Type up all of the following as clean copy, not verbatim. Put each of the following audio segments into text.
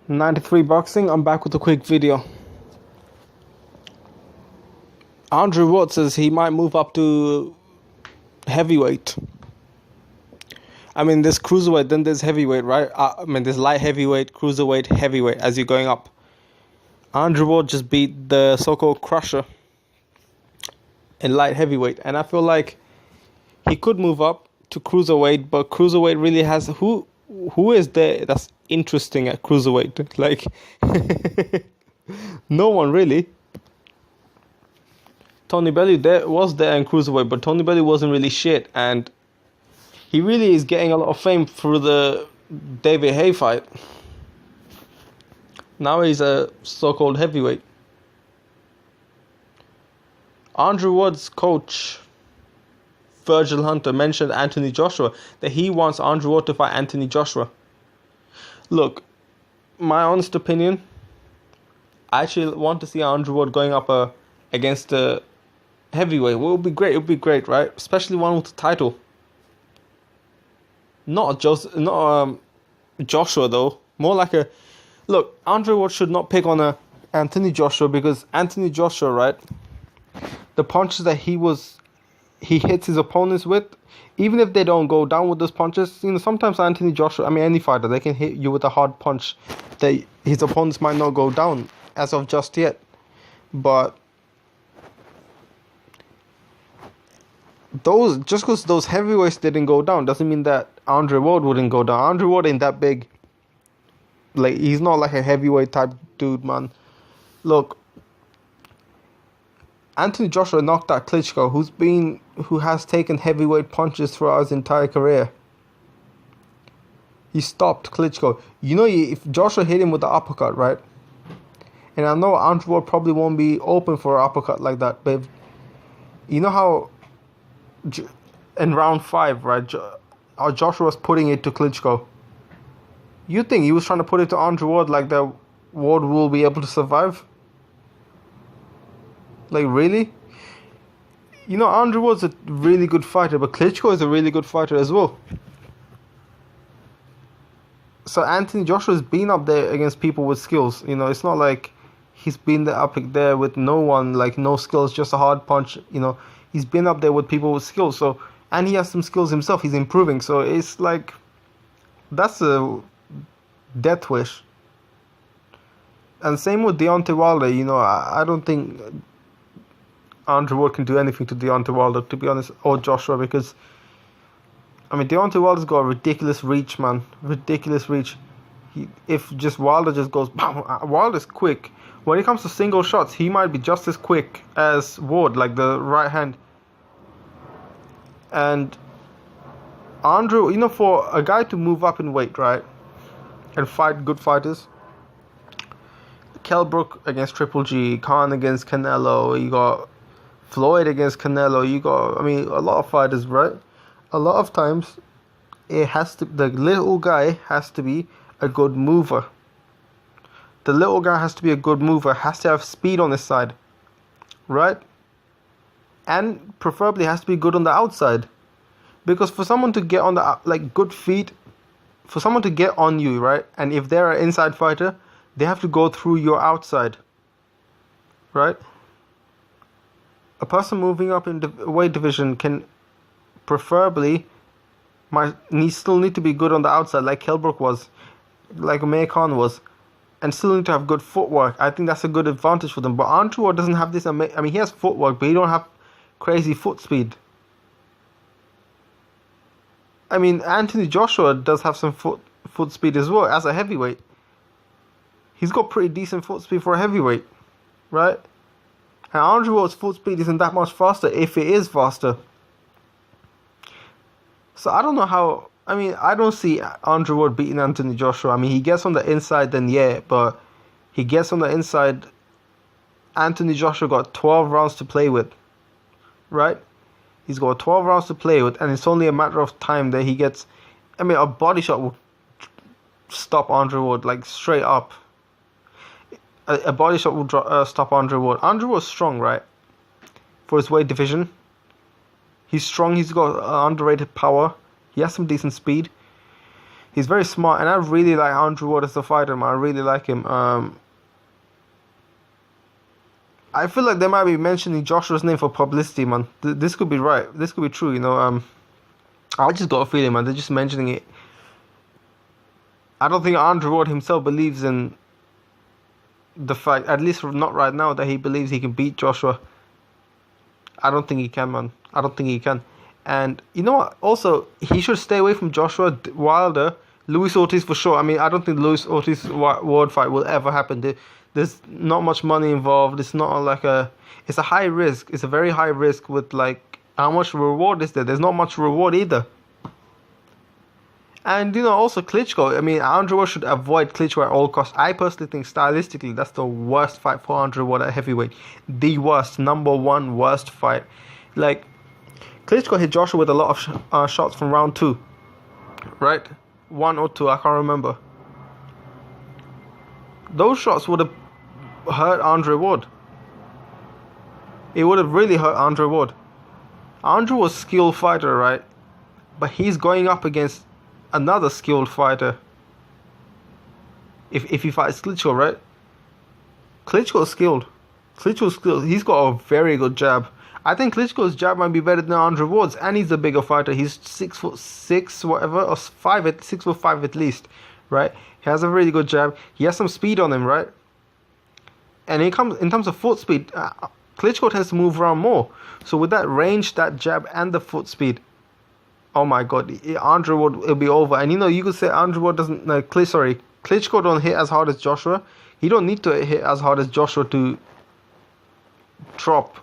93 Boxing, I'm back with a quick video. Andrew Ward says he might move up to heavyweight. I mean, there's cruiserweight, then there's heavyweight, right? There's light heavyweight, cruiserweight, heavyweight as you're going up. Andrew Ward just beat the so-called Crusher in light heavyweight, and I feel like he could move up to cruiserweight, but cruiserweight really has who is there that's interesting at cruiserweight? Like no one really. Tony Bellew was there in cruiserweight, but Tony Bellew wasn't really shit, and he really is getting a lot of fame through the David Haye fight. Now he's a so-called heavyweight. Andrew Ward's coach, Virgil Hunter, mentioned Anthony Joshua, that he wants Andrew Ward to fight Anthony Joshua. Look, my honest opinion, I actually want to see Andrew Ward going up against a heavyweight. Well, it would be great. It would be great, right? Especially one with the title. Not Joshua though. More like a look. Andrew Ward should not pick on Anthony Joshua, because Anthony Joshua, right? The punches that he hits his opponents with, even if they don't go down with those punches, sometimes Anthony Joshua, any fighter, they can hit you with a hard punch that his opponents might not go down as of just yet. But just because those heavyweights didn't go down doesn't mean that Andrew Ward wouldn't go down. Andrew Ward ain't that big. Like, he's not like a heavyweight type dude, man. Look, Anthony Joshua knocked out Klitschko, who has taken heavyweight punches throughout his entire career. He stopped Klitschko. If Joshua hit him with the uppercut, right? And I know Andrew Ward probably won't be open for an uppercut like that, but you know how in round 5, right, Joshua was putting it to Klitschko. You think he was trying to put it to Andrew Ward like that Ward will be able to survive? Like, really? Andrew Ward's a really good fighter, but Klitschko is a really good fighter as well. So Anthony Joshua's been up there against people with skills. It's not like he's been up there with no one, like no skills, just a hard punch. He's been up there with people with skills. So, and he has some skills himself. He's improving. So it's like, that's a death wish. And same with Deontay Wilder. I don't think Andrew Ward can do anything to Deontay Wilder, to be honest, or Joshua, because Deontay Wilder's got a ridiculous reach, man. Ridiculous reach. If just Wilder just goes, bam, Wilder's quick. When it comes to single shots, he might be just as quick as Ward, like the right hand. And Andrew, for a guy to move up in weight, right, and fight good fighters, Kell Brook against Triple G, Khan against Canelo, you got Floyd against Canelo, you got, a lot of fighters, right? A lot of times, the little guy has to be a good mover. The little guy has to be a good mover, has to have speed on his side, right? And preferably has to be good on the outside. Because for someone to get on good feet, for someone to get on you, right? And if they're an inside fighter, they have to go through your outside, right? A person moving up in the weight division can preferably still need to be good on the outside, like Kell Brook was, like Amir Khan was, and still need to have good footwork. I think that's a good advantage for them. But Andrew Ward doesn't have this. He has footwork, but he don't have crazy foot speed. Anthony Joshua does have some foot speed as well as a heavyweight. He's got pretty decent foot speed for a heavyweight, right? And Andrew Ward's foot speed isn't that much faster, if it is faster. So I don't know how. I don't see Andrew Ward beating Anthony Joshua. He gets on the inside, then yeah, but he gets on the inside. Anthony Joshua got 12 rounds to play with, right? He's got 12 rounds to play with, and it's only a matter of time that he gets. A body shot will stop Andrew Ward, like straight up. A body shot will stop Andrew Ward. Andrew Ward's strong, right? For his weight division. He's strong. He's got underrated power. He has some decent speed. He's very smart, and I really like Andrew Ward as a fighter, man. I really like him. I feel like they might be mentioning Joshua's name for publicity, man. This could be right. This could be true, you know. I just got a feeling, man. They're just mentioning it. I don't think Andrew Ward himself believes in the fact, at least not right now, that he believes he can beat Joshua. I don't think he can, man. I don't think he can. And you know what? Also, he should stay away from Joshua Wilder. Luis Ortiz for sure. I mean, I don't think the Luis Ortiz Ward fight will ever happen. There's not much money involved. It's not like it's a high risk. It's a very high risk with like, how much reward is there? There's not much reward either. And you know, also Klitschko. I mean, Andrew Ward should avoid Klitschko at all costs. I personally think stylistically that's the worst fight for Andrew Ward at heavyweight. The worst, number one worst fight. Like, Klitschko hit Joshua with a lot of shots from round 2, right? 1 or 2, I can't remember. Those shots would have hurt Andrew Ward. It would have really hurt Andrew Ward. Andrew was a skilled fighter, right? But he's going up against another skilled fighter. If he fights Klitschko, right? Klitschko's skilled. Klitschko's skilled. He's got a very good jab. I think Klitschko's jab might be better than Andrew Ward's, and he's a bigger fighter. He's 6'6", whatever, or 6'5" at least, right? He has a really good jab. He has some speed on him, right? And in terms of foot speed, Klitschko tends to move around more. So with that range, that jab, and the foot speed, oh my God, Andrew Ward will be over. And you know, you could say Andrew Ward doesn't. Klitschko don't hit as hard as Joshua. He don't need to hit as hard as Joshua to drop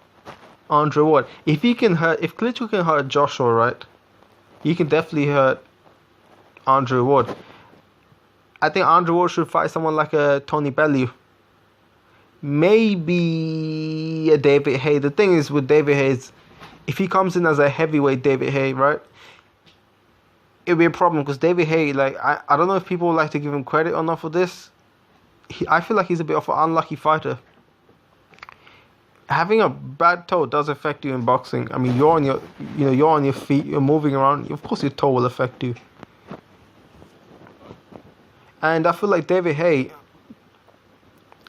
Andrew Ward. If Klitschko can hurt Joshua, right, he can definitely hurt Andrew Ward. I think Andrew Ward should fight someone like a Tony Bellew. Maybe a David Haye. The thing is with David Haye, if he comes in as a heavyweight David Haye, right, it'll be a problem because David Haye, like, I don't know if people would like to give him credit or not for this. I feel like he's a bit of an unlucky fighter. Having a bad toe does affect you in boxing. I mean, you're on your feet, you're moving around. Of course, your toe will affect you. And I feel like David Haye,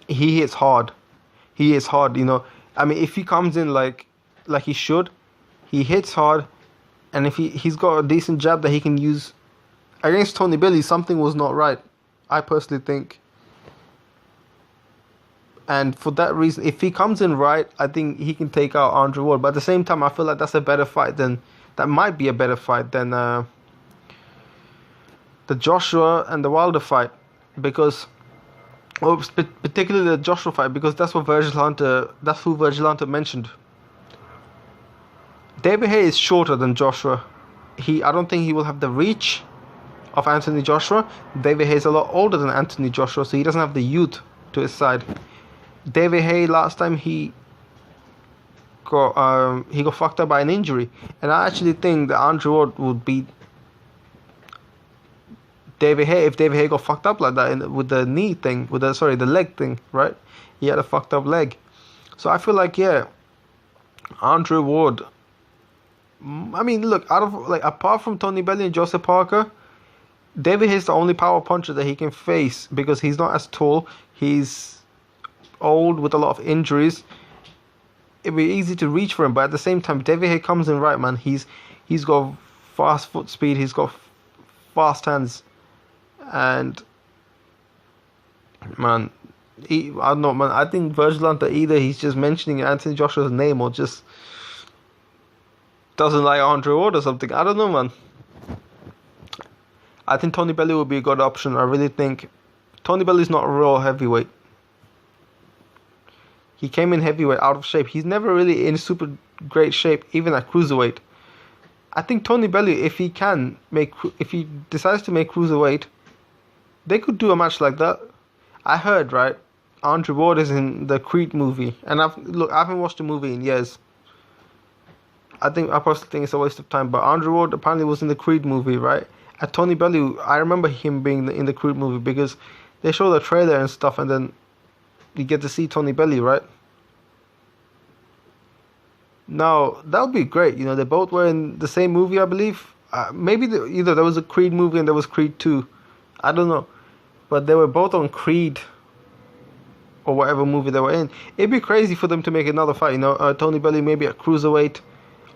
he hits hard. He hits hard, you know. I mean, if he comes in like he should, he hits hard. And if he's got a decent jab that he can use against Tony Bellew, something was not right, I personally think. And for that reason, if he comes in right, I think he can take out Andrew Ward. But at the same time, I feel like that might be a better fight than the Joshua and the Wilder fight, because, or particularly the Joshua fight, because that's who Virgil Hunter mentioned. David Haye is shorter than Joshua. I don't think he will have the reach of Anthony Joshua. David Haye is a lot older than Anthony Joshua, so he doesn't have the youth to his side. David Haye last time he got fucked up by an injury, and I actually think that Andrew Ward would beat David Haye if David Haye got fucked up like that with the knee thing, the leg thing, right? He had a fucked up leg, so I feel like, yeah, Andrew Ward. I mean, look, apart from Tony Bellew and Joseph Parker, David Haye is the only power puncher that he can face because he's not as tall. He's old with a lot of injuries. It'd be easy to reach for him, but at the same time, David Haye comes in right, man. He's got fast foot speed. He's got fast hands, and man, I don't know, man. I think Virgil Hunter, either he's just mentioning Anthony Joshua's name or just doesn't like Andrew Ward or something. I don't know, man. I think Tony Bellew would be a good option. I really think Tony Bellew's not a real heavyweight. He came in heavyweight out of shape. He's never really in super great shape, even at cruiserweight. I think Tony Bellew, if he decides to make cruiserweight, they could do a match like that. I heard, right, Andrew Ward is in the Creed movie, and I haven't watched the movie in years. I personally think it's a waste of time. But Andrew Ward apparently was in the Creed movie, right? At Tony Bellew, I remember him being in the Creed movie because they show the trailer and stuff, and then you get to see Tony Bellew, right? Now, that would be great. You know, they both were in the same movie, I believe. Maybe either there was a Creed movie and there was Creed 2. I don't know, but they were both on Creed or whatever movie they were in. It'd be crazy for them to make another fight. Tony Bellew maybe at cruiserweight,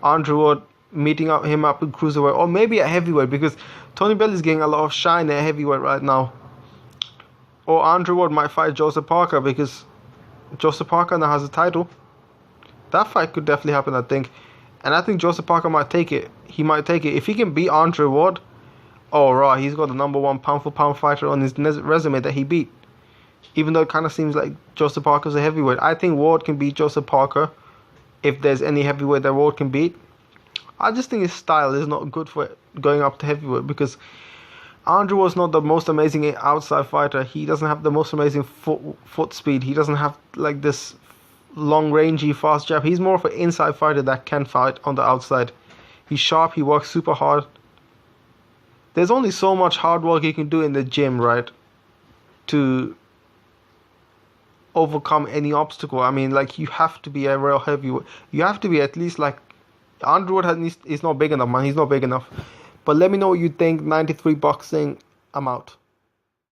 Andrew Ward meeting him up in cruiserweight, or maybe at heavyweight, because Tony Bellew's getting a lot of shine at heavyweight right now. Or Andrew Ward might fight Joseph Parker, because Joseph Parker now has a title. That fight could definitely happen, I think. And I think Joseph Parker might take it. He might take it. If he can beat Andrew Ward, oh, right, he's got the #1 pound-for-pound fighter on his resume that he beat. Even though it kind of seems like Joseph Parker's a heavyweight. I think Ward can beat Joseph Parker if there's any heavyweight that Ward can beat. I just think his style is not good for going up to heavyweight, because Andrew was not the most amazing outside fighter. He doesn't have the most amazing foot speed. He doesn't have like this long rangey fast jab. He's more of an inside fighter that can fight on the outside. He's sharp. He works super hard. There's only so much hard work you can do in the gym, right, to overcome any obstacle. I mean, like, you have to be a real heavyweight. You have to be at least like Andrew Wood is not big enough, man. He's not big enough. But let me know what you think. 93 Boxing. I'm out.